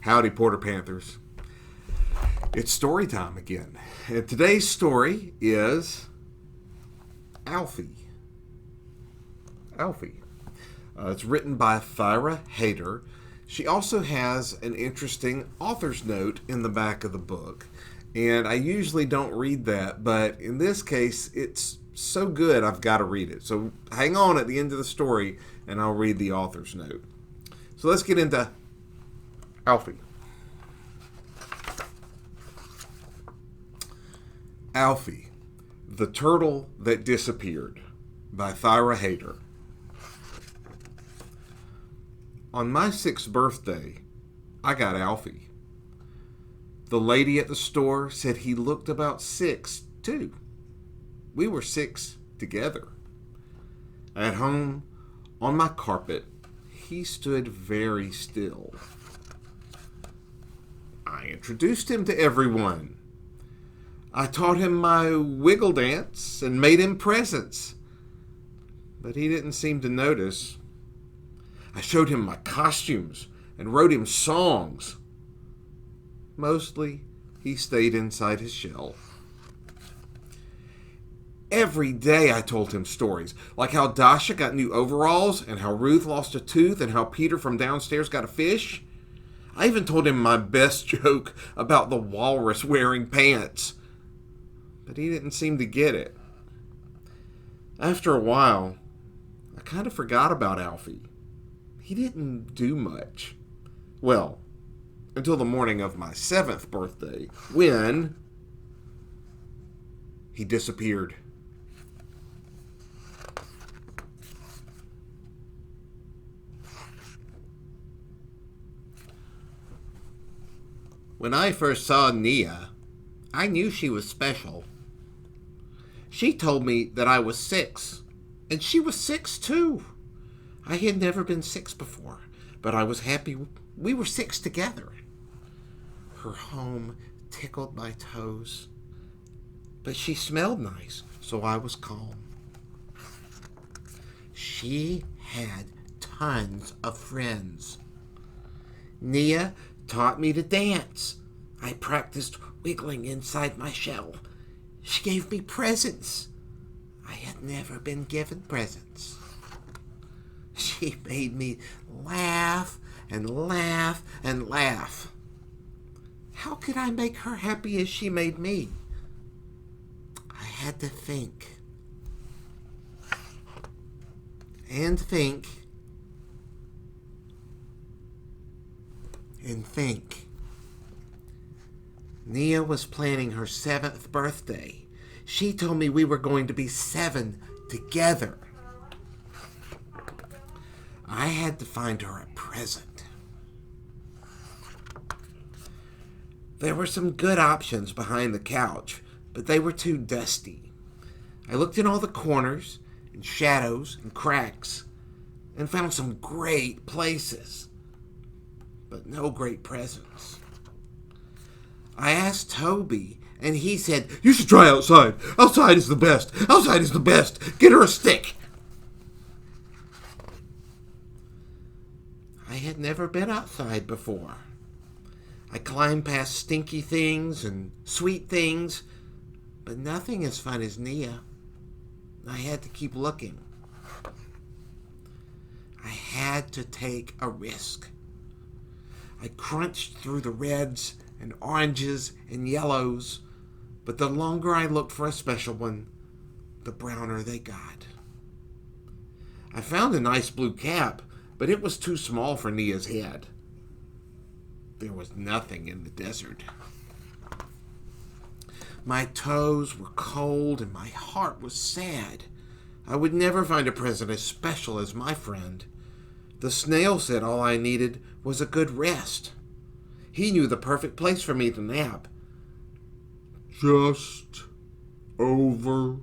Howdy, Porter Panthers. It's story time again. And today's story is Alfie. Alfie. It's written by Thyra Hayter. She also has an interesting author's note in the back of the book. And I usually don't read that, but in this case, it's so good I've got to read it. So hang on at the end of the story and I'll read the author's note. So let's get into Alfie. Alfie, the Turtle That Disappeared by Thyra Hayter. On my 6th birthday, I got Alfie. The lady at the store said he looked about 6, too. We were 6 together. At home, on my carpet, he stood very still. I introduced him to everyone. I taught him my wiggle dance and made him presents. But he didn't seem to notice. I showed him my costumes and wrote him songs. Mostly, he stayed inside his shell. Every day I told him stories, like how Dasha got new overalls and how Ruth lost a tooth and how Peter from downstairs got a fish. I even told him my best joke about the walrus wearing pants. But he didn't seem to get it. After a while, I kind of forgot about Alfie. He didn't do much. Well, until the morning of my 7th birthday, when he disappeared. When I first saw Nia, I knew she was special. She told me that I was 6, and she was 6 too. I had never been 6 before, but I was happy we were 6 together. Her home tickled my toes, but she smelled nice, so I was calm. She had tons of friends. Nia taught me to dance. I practiced wiggling inside my shell. She gave me presents. I had never been given presents. She made me laugh and laugh and laugh. How could I make her happy as she made me? I had to think. And think. And think. Nia was planning her 7th birthday. She told me we were going to be 7 together. I had to find her a present. There were some good options behind the couch, but they were too dusty. I looked in all the corners and shadows and cracks and found some great places, but no great presents. I asked Toby, and he said, "You should try outside. Outside is the best. Outside is the best. Get her a stick." I had never been outside before. I climbed past stinky things and sweet things, but nothing as fun as Nia. I had to keep looking. I had to take a risk. I crunched through the reds and oranges and yellows, but the longer I looked for a special one, the browner they got. I found a nice blue cap, but it was too small for Nia's head. There was nothing in the desert. My toes were cold and my heart was sad. I would never find a present as special as my friend. The snail said all I needed was a good rest. He knew the perfect place for me to nap. "Just over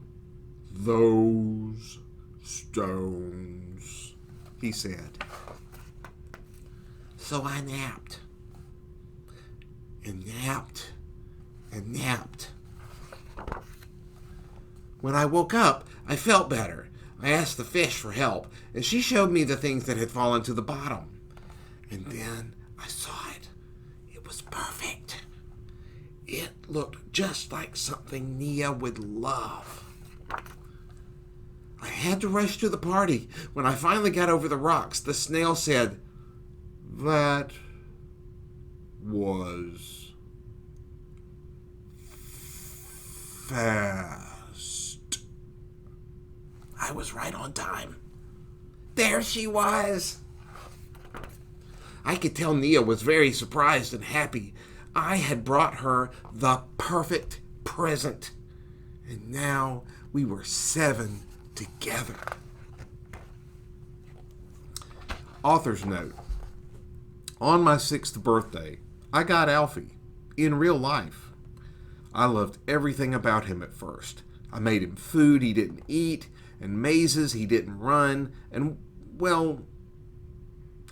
those stones," he said. So I napped. And napped. And napped. When I woke up, I felt better. I asked the fish for help, and she showed me the things that had fallen to the bottom. And then I saw it. looked just like something Nia would love. I had to rush to the party. When I finally got over the rocks, the snail said, "That was fast." I was right on time. There she was. I could tell Nia was very surprised and happy. I had brought her the perfect present. And now we were 7 together. Author's note. On my 6th birthday, I got Alfie in real life. I loved everything about him at first. I made him food he didn't eat and mazes he didn't run, and, well,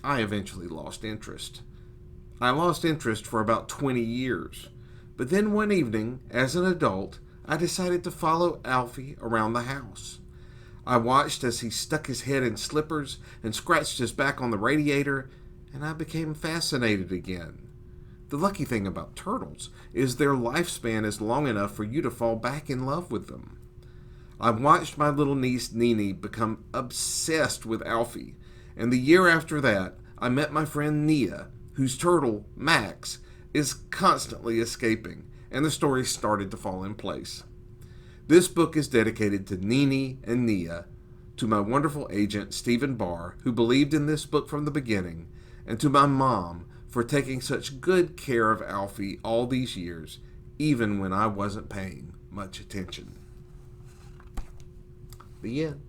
I eventually lost interest. I lost interest for about 20 years. But then one evening, as an adult, I decided to follow Alfie around the house. I watched as he stuck his head in slippers and scratched his back on the radiator, and I became fascinated again. The lucky thing about turtles is their lifespan is long enough for you to fall back in love with them. I watched my little niece Nini become obsessed with Alfie, and the year after that, I met my friend Nia, whose turtle, Max, is constantly escaping, and the story started to fall in place. This book is dedicated to Nini and Nia, to my wonderful agent, Stephen Barr, who believed in this book from the beginning, and to my mom for taking such good care of Alfie all these years, even when I wasn't paying much attention. The end.